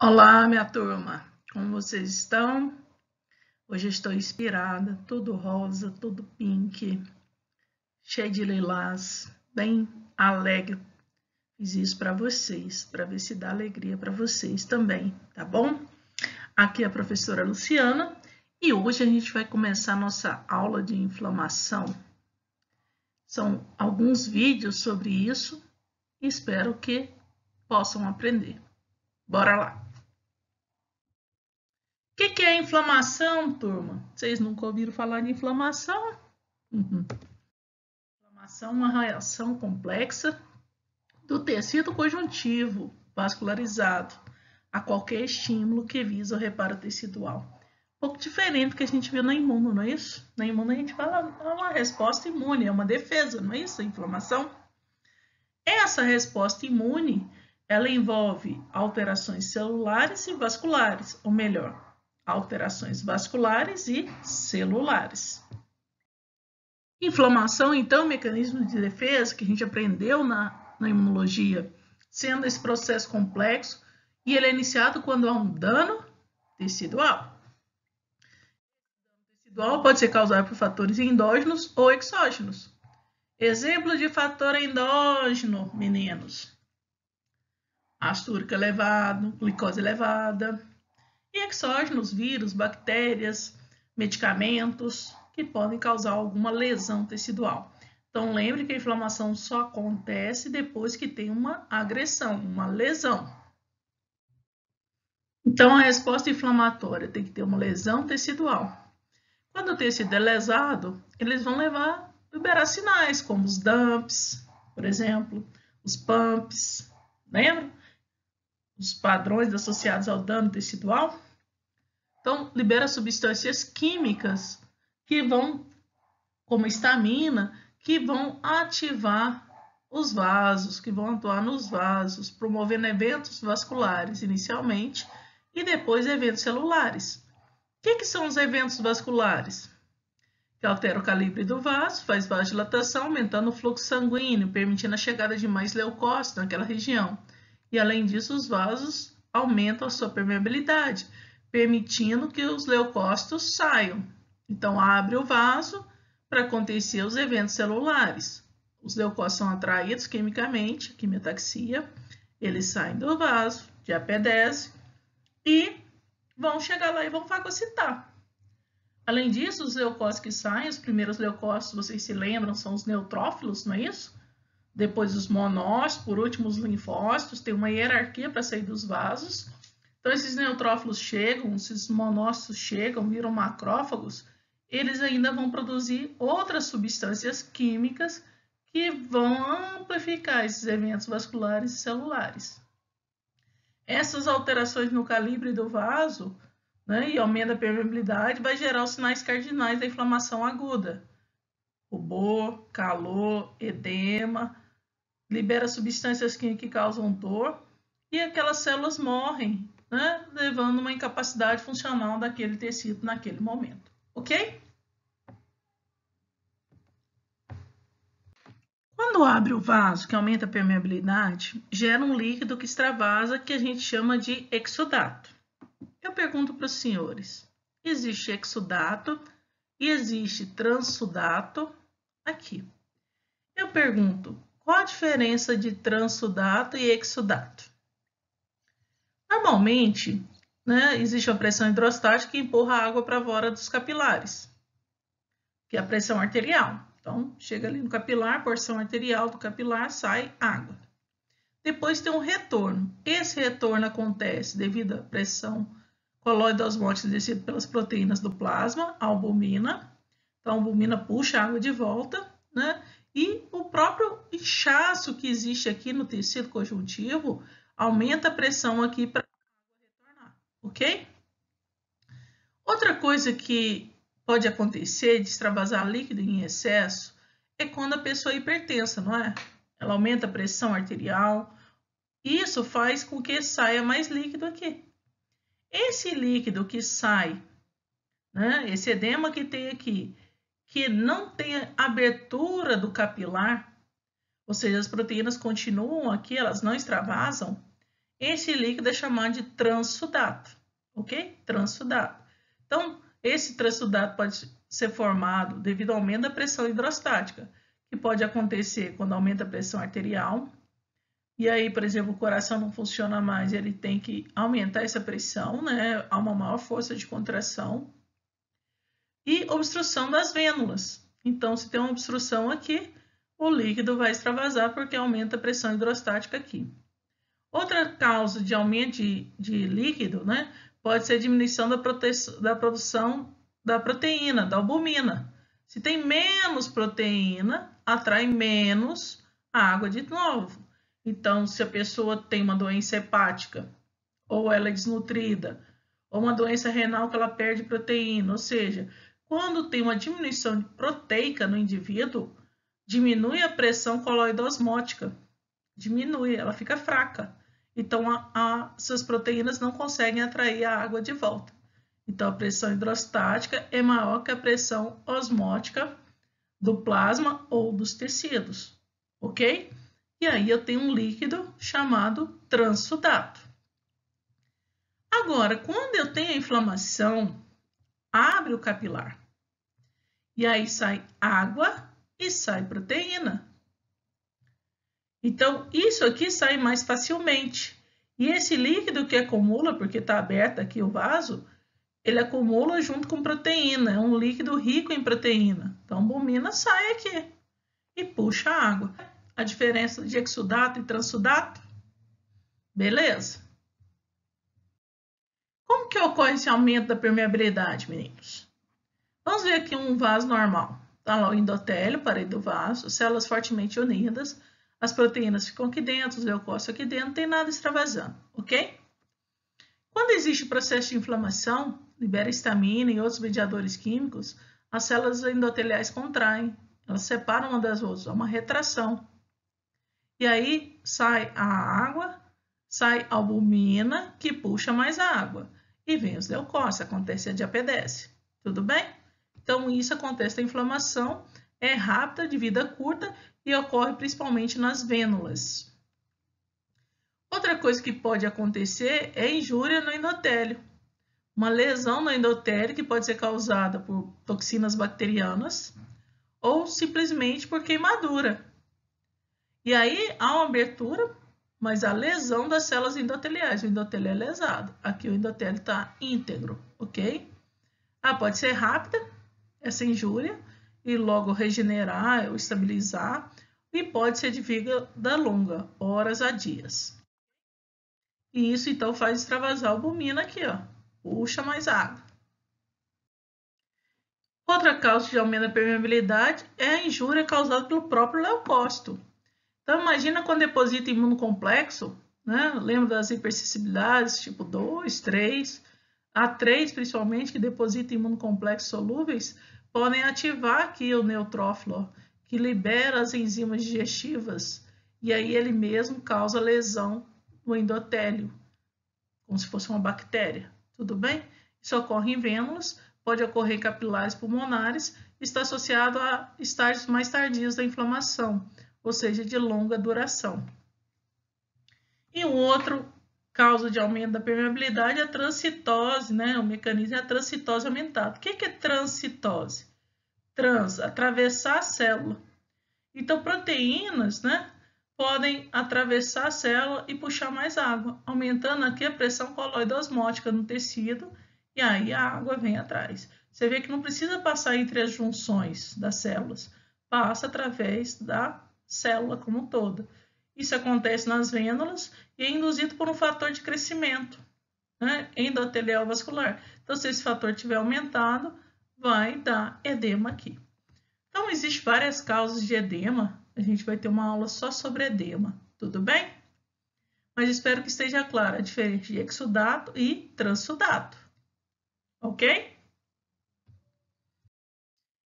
Olá, minha turma, como vocês estão? Hoje eu estou inspirada, tudo rosa, tudo pink, cheio de lilás, bem alegre. Fiz isso para vocês, para ver se dá alegria para vocês também, tá bom? Aqui é a professora Luciana e hoje a gente vai começar a nossa aula de inflamação. São alguns vídeos sobre isso e espero que possam aprender. Bora lá! O que é inflamação, turma? Vocês nunca ouviram falar de inflamação? Inflamação é uma reação complexa do tecido conjuntivo vascularizado a qualquer estímulo que visa o reparo tecidual. Um pouco diferente do que a gente vê na imuno, não é isso? Na imuno a gente fala uma resposta imune, é uma defesa, não é isso? A inflamação. Essa resposta imune, ela envolve alterações celulares e vasculares, ou melhor, alterações vasculares e celulares. Inflamação, então, é um mecanismo de defesa que a gente aprendeu na imunologia, sendo esse processo complexo e ele é iniciado quando há um dano tecidual. O dano tecidual pode ser causado por fatores endógenos ou exógenos. Exemplo de fator endógeno, meninos: ácido úrico elevado, glicose elevada. E exógenos, vírus, bactérias, medicamentos que podem causar alguma lesão tecidual. Então, lembre que a inflamação só acontece depois que tem uma agressão, uma lesão. Então, a resposta inflamatória tem que ter uma lesão tecidual. Quando o tecido é lesado, eles vão liberar sinais, como os dumps, por exemplo, os pumps, lembra? Os padrões associados ao dano tecidual. Então, libera substâncias químicas que vão, como histamina, que vão ativar os vasos, que vão atuar nos vasos, promovendo eventos vasculares inicialmente e depois eventos celulares. O que são os eventos vasculares? Que altera o calibre do vaso, faz vasodilatação, aumentando o fluxo sanguíneo, permitindo a chegada de mais leucócitos naquela região. E, além disso, os vasos aumentam a sua permeabilidade, permitindo que os leucócitos saiam. Então, abre o vaso para acontecer os eventos celulares. Os leucócitos são atraídos quimicamente, quimiotaxia, eles saem do vaso, diapedese, e vão chegar lá e vão fagocitar. Além disso, os leucócitos que saem, os primeiros leucócitos, vocês se lembram, são os neutrófilos, não é isso? Depois os monócitos, por último os linfócitos, tem uma hierarquia para sair dos vasos. Então, esses neutrófilos chegam, esses monócitos chegam, viram macrófagos, eles ainda vão produzir outras substâncias químicas que vão amplificar esses eventos vasculares e celulares. Essas alterações no calibre do vaso, né, e aumenta a permeabilidade, vai gerar os sinais cardinais da inflamação aguda. Rubor, calor, edema, libera substâncias químicas que causam dor e aquelas células morrem, né, levando uma incapacidade funcional daquele tecido naquele momento, ok? Quando abre o vaso, que aumenta a permeabilidade, gera um líquido que extravasa, que a gente chama de exudato. Eu pergunto para os senhores, existe exudato e existe transsudato aqui. Eu pergunto, qual a diferença de transsudato e exudato? Normalmente, né, existe uma pressão hidrostática que empurra a água para fora dos capilares, que é a pressão arterial. Então, chega ali no capilar, porção arterial do capilar, sai água. Depois tem um retorno. Esse retorno acontece devido à pressão colóide osmótica descida pelas proteínas do plasma, a albumina. Então, a albumina puxa a água de volta, né? E o próprio inchaço que existe aqui no tecido conjuntivo aumenta a pressão aqui para a água retornar, ok? Outra coisa que pode acontecer de extravasar líquido em excesso é quando a pessoa é hipertensa, não é? Ela aumenta a pressão arterial. Isso faz com que saia mais líquido aqui. Esse líquido que sai, né, esse edema que tem aqui, que não tem abertura do capilar, ou seja, as proteínas continuam aqui, elas não extravasam, Esse líquido é chamado de transsudato, ok? Transsudato. Então, esse transsudato pode ser formado devido ao aumento da pressão hidrostática, que pode acontecer quando aumenta a pressão arterial. E aí, por exemplo, o coração não funciona mais, ele tem que aumentar essa pressão, né? Há uma maior força de contração. E obstrução das vênulas. Então, se tem uma obstrução aqui, o líquido vai extravasar porque aumenta a pressão hidrostática aqui. Outra causa de aumento de líquido, né, pode ser a diminuição da produção da proteína, da albumina. Se tem menos proteína, atrai menos água de novo. Então, se a pessoa tem uma doença hepática, ou ela é desnutrida, ou uma doença renal que ela perde proteína, ou seja, quando tem uma diminuição proteica no indivíduo, diminui a pressão coloidosmótica, diminui, ela fica fraca. Então, suas proteínas não conseguem atrair a água de volta. Então, a pressão hidrostática é maior que a pressão osmótica do plasma ou dos tecidos, ok? E aí eu tenho um líquido chamado transsudato. Agora, quando eu tenho a inflamação, abre o capilar. E aí sai água e sai proteína. Então, isso aqui sai mais facilmente. E esse líquido que acumula, porque está aberto aqui o vaso, ele acumula junto com proteína. É um líquido rico em proteína. Então, a albumina sai aqui e puxa a água. A diferença de exudato e transsudato? Beleza? Como que ocorre esse aumento da permeabilidade, meninos? Vamos ver aqui um vaso normal. Está lá o endotélio, parede do vaso, células fortemente unidas, as proteínas ficam aqui dentro, os leucócitos aqui dentro, não tem nada extravasando, ok? Quando existe o processo de inflamação, libera histamina e outros mediadores químicos, as células endoteliais contraem, elas separam uma das outras, há uma retração. E aí sai a água, sai a albumina, que puxa mais água. E vem os leucócitos, acontece a diapedese. Tudo bem? Então, isso acontece, a inflamação é rápida, de vida curta e ocorre principalmente nas vênulas. Outra coisa que pode acontecer é injúria no endotélio. Uma lesão no endotélio que pode ser causada por toxinas bacterianas ou simplesmente por queimadura. E aí há uma abertura, mas a lesão das células endoteliais. O endotélio é lesado. Aqui o endotélio está íntegro, ok? Pode ser rápida essa injúria e logo regenerar ou estabilizar, e pode ser de vida longa, horas a dias. E isso então faz extravasar a albumina aqui, ó, puxa mais água. Outra causa de aumento da permeabilidade é a injúria causada pelo próprio leucócito. Então, imagina quando deposita imunocomplexo, né? Lembra das hipersensibilidades tipo 2, 3, A3 principalmente, que deposita imunocomplexos solúveis, podem ativar aqui o neutrófilo, que libera as enzimas digestivas, e aí ele mesmo causa lesão no endotélio, como se fosse uma bactéria. Tudo bem? Isso ocorre em vênulas, pode ocorrer em capilares pulmonares, está associado a estágios mais tardios da inflamação, ou seja, de longa duração. E um outro causa de aumento da permeabilidade é a transcitose, né? O mecanismo é a transcitose aumentada. O que é transcitose? Atravessar a célula. Então, proteínas, né, podem atravessar a célula e puxar mais água, aumentando aqui a pressão coloidosmótica no tecido, e aí a água vem atrás. Você vê que não precisa passar entre as junções das células, passa através da célula como um todo. Isso acontece nas vênulas e é induzido por um fator de crescimento, né, endotelial vascular. Então, se esse fator estiver aumentado, vai dar edema aqui. Então, existem várias causas de edema. A gente vai ter uma aula só sobre edema, tudo bem? Mas espero que esteja clara a diferença de exudato e transsudato, ok?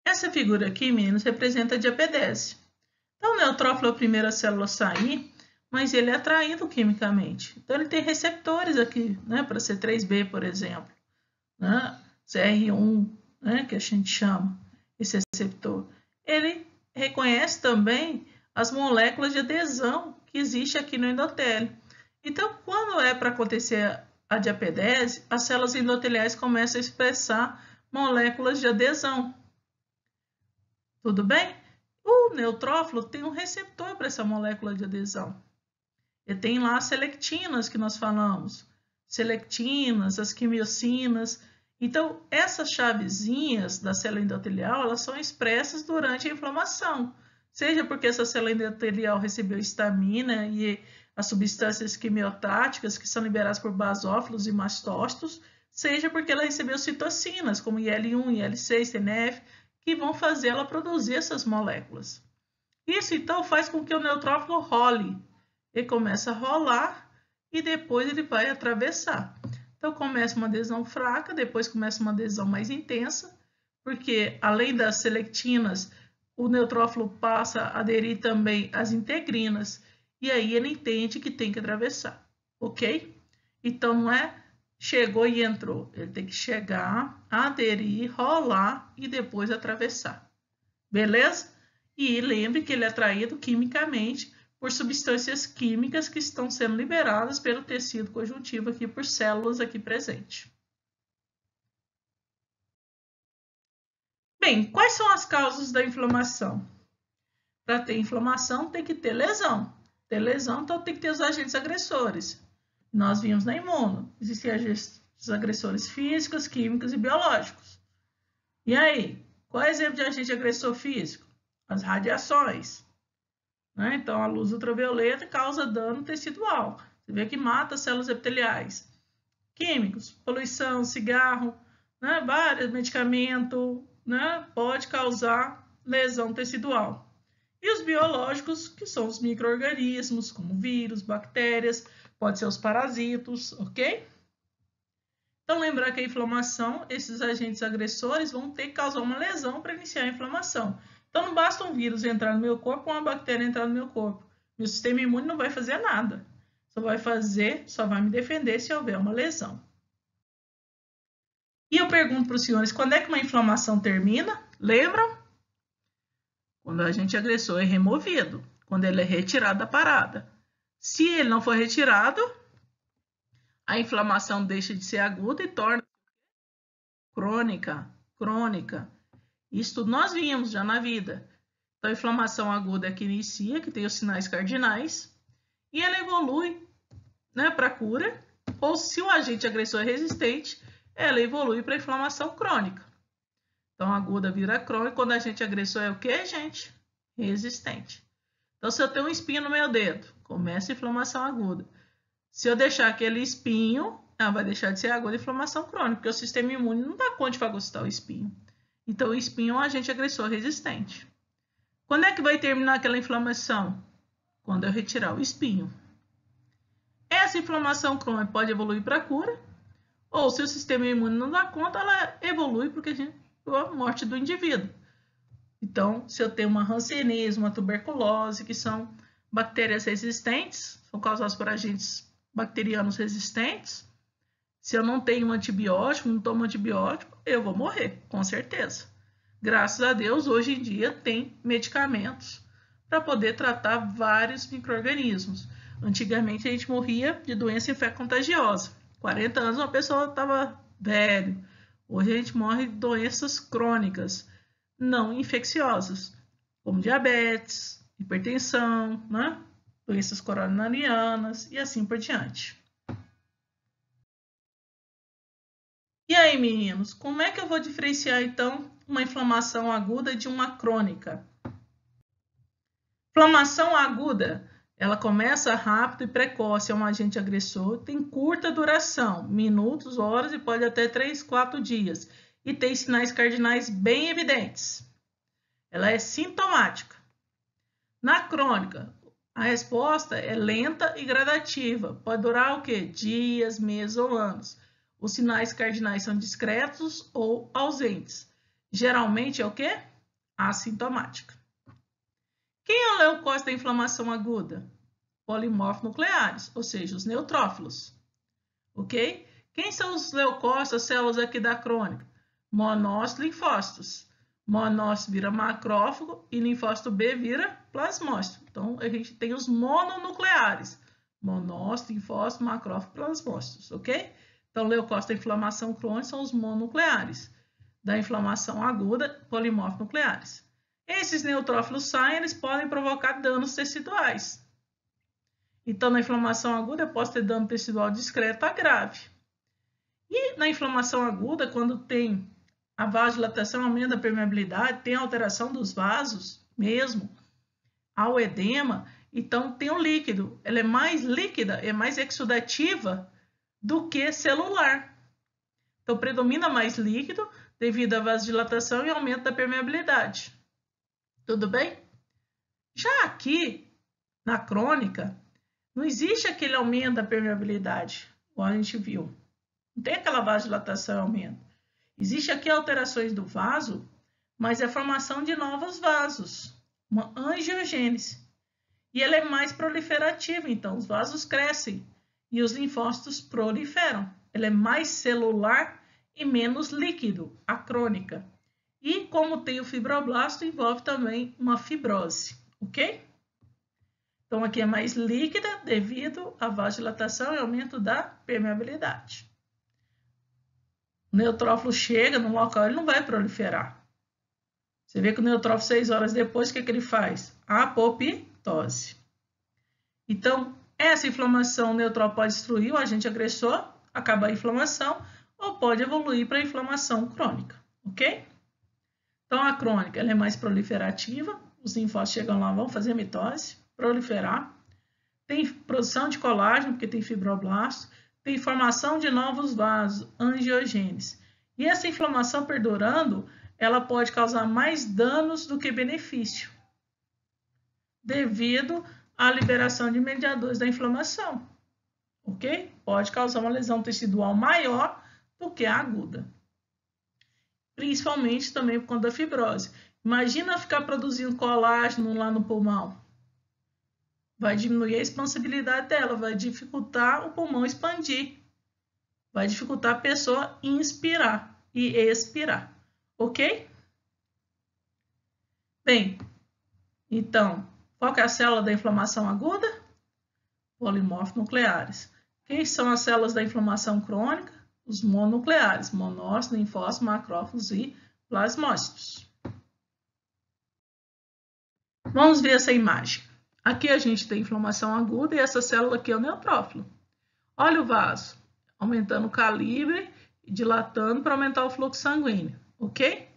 Essa figura aqui, meninos, representa a diapedese. Então, o neutrófilo é a primeira célula a sair, mas ele é atraído quimicamente. Então, ele tem receptores aqui, né, para C3b, por exemplo, né, CR1, né, que a gente chama esse receptor. Ele reconhece também as moléculas de adesão que existe aqui no endotélio. Então, quando é para acontecer a diapedese, as células endoteliais começam a expressar moléculas de adesão. Tudo bem? O neutrófilo tem um receptor para essa molécula de adesão. Ele tem lá as selectinas que nós falamos, selectinas, as quimiocinas. Então, essas chavezinhas da célula endotelial, elas são expressas durante a inflamação, seja porque essa célula endotelial recebeu histamina e as substâncias quimiotáticas que são liberadas por basófilos e mastócitos, seja porque ela recebeu citocinas, como IL-1, IL-6, TNF, que vão fazer ela produzir essas moléculas. Isso, então, faz com que o neutrófilo role. Ele começa a rolar e depois ele vai atravessar. Então, começa uma adesão fraca, depois começa uma adesão mais intensa, porque além das selectinas, o neutrófilo passa a aderir também às integrinas, e aí ele entende que tem que atravessar, ok? Então, não é chegou e entrou, ele tem que chegar, aderir, rolar e depois atravessar, beleza? E lembre que ele é atraído quimicamente por substâncias químicas que estão sendo liberadas pelo tecido conjuntivo aqui por células aqui presentes. Bem, quais são as causas da inflamação? Para ter inflamação tem que ter lesão. Ter lesão, então tem que ter os agentes agressores. Nós vimos na imuno, existem agentes agressores físicos, químicos e biológicos. E aí, qual é o exemplo de agente agressor físico? As radiações. Né? Então, a luz ultravioleta causa dano tecidual. Você vê que mata as células epiteliais. Químicos, poluição, cigarro, né? Vários medicamentos, né? Pode causar lesão tecidual. E os biológicos, que são os micro-organismos, como vírus, bactérias, pode ser os parasitos, ok? Então, lembrar que a inflamação, esses agentes agressores vão ter que causar uma lesão para iniciar a inflamação. Então, não basta um vírus entrar no meu corpo ou uma bactéria entrar no meu corpo. Meu sistema imune não vai fazer nada. Só vai me defender se houver uma lesão. E eu pergunto para os senhores, quando é que uma inflamação termina? Lembram? Quando o agente agressor é removido, quando ele é retirado da parada. Se ele não for retirado, a inflamação deixa de ser aguda e torna crônica. Isso tudo nós vimos já na vida. Então, a inflamação aguda é que inicia, que tem os sinais cardinais, e ela evolui, né, para a cura, ou se o agente agressor é resistente, ela evolui para a inflamação crônica. Então, aguda vira crônica quando o agente agressor é o quê, gente? Resistente. Então, se eu tenho um espinho no meu dedo, começa a inflamação aguda. Se eu deixar aquele espinho, ela vai deixar de ser aguda e inflamação crônica, porque o sistema imune não dá conta de fagocitar o espinho. Então, o espinho é um agente agressor resistente. Quando é que vai terminar aquela inflamação? Quando eu retirar o espinho. Essa inflamação crônica pode evoluir para a cura, ou se o sistema imune não dá conta, ela evolui para a morte do indivíduo. Então, se eu tenho uma hanseníase, uma tuberculose, que são bactérias resistentes, são causadas por agentes bacterianos resistentes, se eu não tenho um antibiótico, não tomo antibiótico, eu vou morrer, com certeza. Graças a Deus, hoje em dia tem medicamentos para poder tratar vários micro-organismos. Antigamente a gente morria de doença infecto-contagiosa. 40 anos uma pessoa estava velho. Hoje a gente morre de doenças crônicas, não infecciosas, como diabetes, hipertensão, né? Doenças coronarianas e assim por diante. E aí, meninos, como é que eu vou diferenciar, então, uma inflamação aguda de uma crônica? Inflamação aguda, ela começa rápido e precoce, é um agente agressor, tem curta duração, minutos, horas e pode até 3, 4 dias, e tem sinais cardinais bem evidentes. Ela é sintomática. Na crônica, a resposta é lenta e gradativa, pode durar o quê? Dias, meses ou anos. Os sinais cardinais são discretos ou ausentes. Geralmente é o quê? Assintomática. Quem é o leucócito da inflamação aguda? Polimorfos nucleares, ou seja, os neutrófilos. Ok? Quem são os leucócitos, as células aqui da crônica? Monócitos e linfócitos. Monócito vira macrófago e linfócito B vira plasmócito. Então, a gente tem os mononucleares. monócito, linfócito, macrófago, plasmócitos, ok? Então, leucócito da inflamação crônica são os mononucleares. Da inflamação aguda, polimórficos nucleares. Esses neutrófilos saem, eles podem provocar danos teciduais. Então, na inflamação aguda, eu posso ter dano tecidual discreto a grave. E na inflamação aguda, quando tem a vasodilatação, aumenta a permeabilidade, tem alteração dos vasos mesmo, ao edema, então tem o líquido. Ela é mais líquida, é mais exudativa do que celular. Então, predomina mais líquido devido à vasodilatação e aumento da permeabilidade. Tudo bem? Já aqui, na crônica, não existe aquele aumento da permeabilidade, como a gente viu. Não tem aquela vasodilatação e aumento. Existe aqui alterações do vaso, mas é a formação de novos vasos, uma angiogênese. E ela é mais proliferativa, então os vasos crescem e os linfócitos proliferam. Ela é mais celular e menos líquido, a crônica. E como tem o fibroblasto, envolve também uma fibrose, ok? Então aqui é mais líquida devido à vasodilatação e aumento da permeabilidade. O neutrófilo chega no local, ele não vai proliferar. Você vê que o neutrófilo 6 horas depois, o que ele faz? Apoptose. Então, essa inflamação, o neutrófilo pode destruir o agente agressor, acaba a inflamação, ou pode evoluir para a inflamação crônica, ok? Então, a crônica ela é mais proliferativa, os linfócitos chegam lá, vão fazer mitose, proliferar. Tem produção de colágeno, porque tem fibroblasto, tem formação de novos vasos, angiogênese. E essa inflamação perdurando, ela pode causar mais danos do que benefício, devido à liberação de mediadores da inflamação, ok? Pode causar uma lesão tecidual maior do que a aguda. Principalmente também por conta da fibrose. Imagina ficar produzindo colágeno lá no pulmão. Vai diminuir a expansibilidade dela, vai dificultar o pulmão expandir. Vai dificultar a pessoa inspirar e expirar, ok? Bem, então, qual que é a célula da inflamação aguda? Polimórficos nucleares. Quem são as células da inflamação crônica? Os mononucleares, monócitos, linfócitos, macrófagos e plasmócitos. Vamos ver essa imagem. Aqui a gente tem inflamação aguda e essa célula aqui é o neutrófilo. Olha o vaso, aumentando o calibre e dilatando para aumentar o fluxo sanguíneo, ok?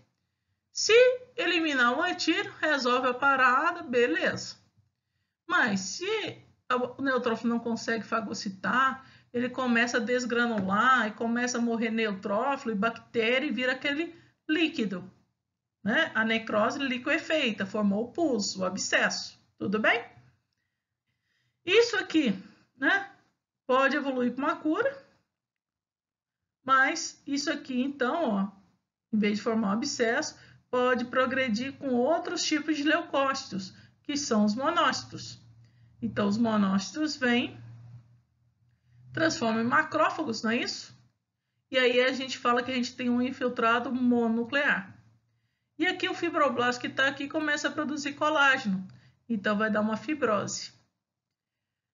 Se eliminar o antígeno, resolve a parada, beleza. Mas se o neutrófilo não consegue fagocitar, ele começa a desgranular e começa a morrer neutrófilo e bactéria e vira aquele líquido, né? A necrose liquefeita, formou o pus, o abscesso, tudo bem? Isso aqui, né? Pode evoluir para uma cura, mas isso aqui, então, ó, em vez de formar um abscesso, pode progredir com outros tipos de leucócitos, que são os monócitos. Então, os monócitos vêm, transformam em macrófagos, não é isso? E aí a gente fala que a gente tem um infiltrado mononuclear. E aqui o fibroblasto que está aqui começa a produzir colágeno, então vai dar uma fibrose.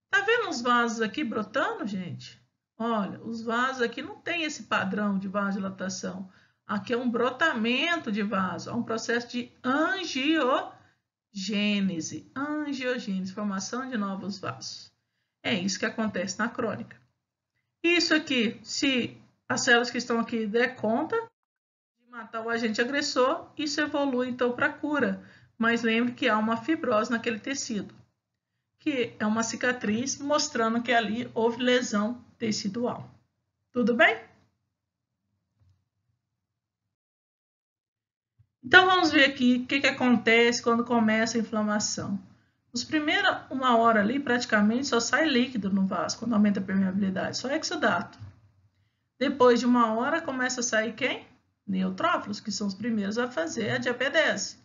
Tá vendo os vasos aqui brotando, gente? Olha, os vasos aqui não tem esse padrão de vasodilatação. Aqui é um brotamento de vaso, é um processo de angiogênese, formação de novos vasos. É isso que acontece na crônica. Isso aqui, se as células que estão aqui der conta de matar o agente agressor, isso evolui então para a cura. Mas lembre que há uma fibrose naquele tecido, que é uma cicatriz mostrando que ali houve lesão tecidual. Tudo bem? Então, vamos ver aqui o que acontece quando começa a inflamação. Nos primeiros 1 hora ali, praticamente, só sai líquido no vaso, quando aumenta a permeabilidade, só exudato. Depois de 1 hora, começa a sair quem? Neutrófilos, que são os primeiros a fazer a diapedese.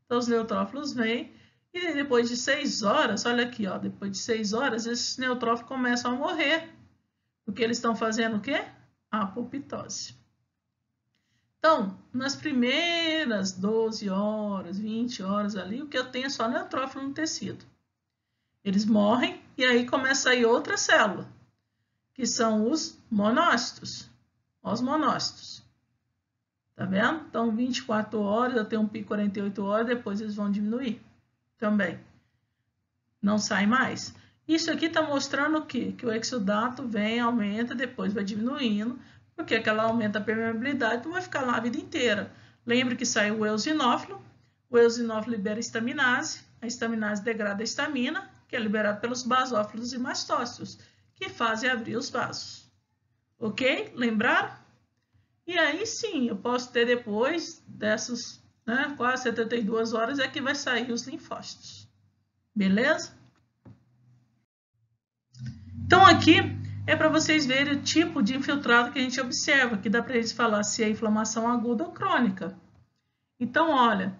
Então, os neutrófilos vêm e depois de 6 horas, olha aqui, ó, depois de 6 horas, esses neutrófilos começam a morrer. Porque eles estão fazendo o quê? Apoptose. Então, nas primeiras 12 horas, 20 horas ali, o que eu tenho é só neutrófilo no tecido. Eles morrem E aí começa aí outra célula, que são os monócitos. Os monócitos. Tá vendo? Então, 24 horas, eu tenho um pico 48 horas, depois eles vão diminuir também. Não sai mais. Isso aqui está mostrando o quê? Que o exudato vem, aumenta, depois vai diminuindo, porque aquela aumenta a permeabilidade, não vai ficar lá a vida inteira. Lembre que sai o eosinófilo libera estaminase, a estaminase degrada a estamina, que é liberada pelos basófilos e mastócitos, que fazem abrir os vasos. Ok? Lembraram? E aí sim, eu posso ter depois dessas, quase 72 horas, é que vai sair os linfócitos. Beleza? Então aqui é para vocês verem o tipo de infiltrado que a gente observa, que dá para eles falar se é inflamação aguda ou crônica. Então, olha,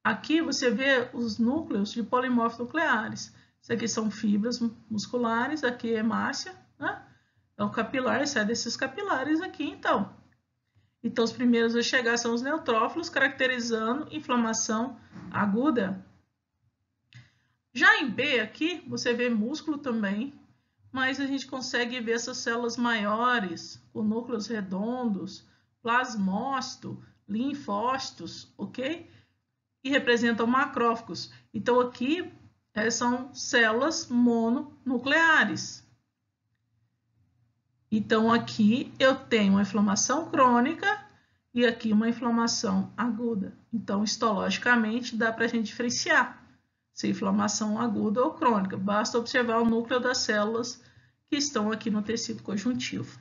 aqui você vê os núcleos de polimorfos nucleares. Isso aqui são fibras musculares, aqui é hemácia, né? É o capilar, sai desses capilares aqui, então. Então, os primeiros a chegar são os neutrófilos, caracterizando inflamação aguda. Já em B aqui, você vê músculo também, mas a gente consegue ver essas células maiores, com núcleos redondos, plasmócito, linfócitos, ok? E representam macrófagos. Então, aqui são células mononucleares. Então, aqui eu tenho uma inflamação crônica e aqui uma inflamação aguda. Então, histologicamente, dá para a gente diferenciar se é inflamação aguda ou crônica. Basta observar o núcleo das células que estão aqui no tecido conjuntivo.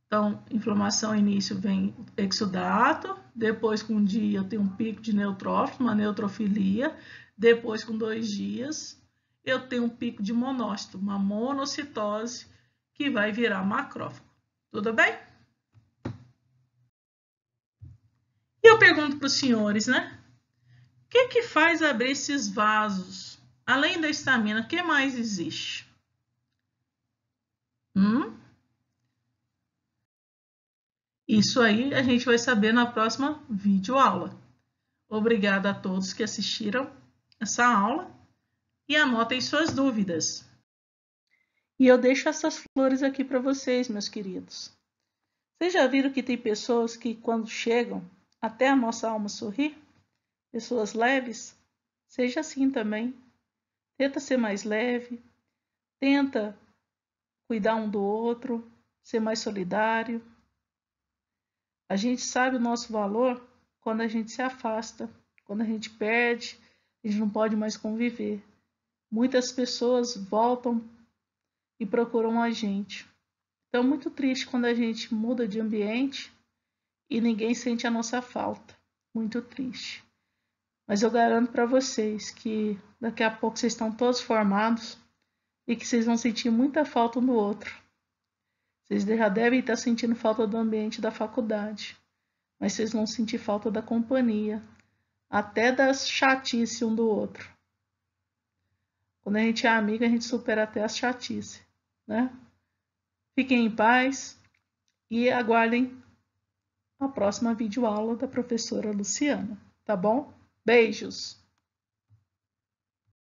Então, inflamação início vem exudato, depois com um dia eu tenho um pico de neutrófilo, uma neutrofilia, depois com 2 dias eu tenho um pico de monócito, uma monocitose, que vai virar macrófago. Tudo bem? E eu pergunto para os senhores, né? O que faz abrir esses vasos? Além da estamina, o que mais existe? Isso aí a gente vai saber na próxima videoaula. Obrigada a todos que assistiram essa aula e anotem suas dúvidas. E eu deixo essas flores aqui para vocês, meus queridos. Vocês já viram que tem pessoas que, quando chegam, até a nossa alma sorri? Pessoas leves? Seja assim também. Tenta ser mais leve, tenta cuidar um do outro, ser mais solidário. A gente sabe o nosso valor quando a gente se afasta, quando a gente perde, a gente não pode mais conviver. Muitas pessoas voltam e procuram a gente. Então é muito triste quando a gente muda de ambiente e ninguém sente a nossa falta. Muito triste. Mas eu garanto para vocês que daqui a pouco vocês estão todos formados e que vocês vão sentir muita falta um do outro. Vocês já devem estar sentindo falta do ambiente da faculdade, mas vocês vão sentir falta da companhia, até das chatices um do outro. Quando a gente é amiga, a gente supera até as chatices, né? Fiquem em paz e aguardem a próxima videoaula da professora Luciana, tá bom? Beijos!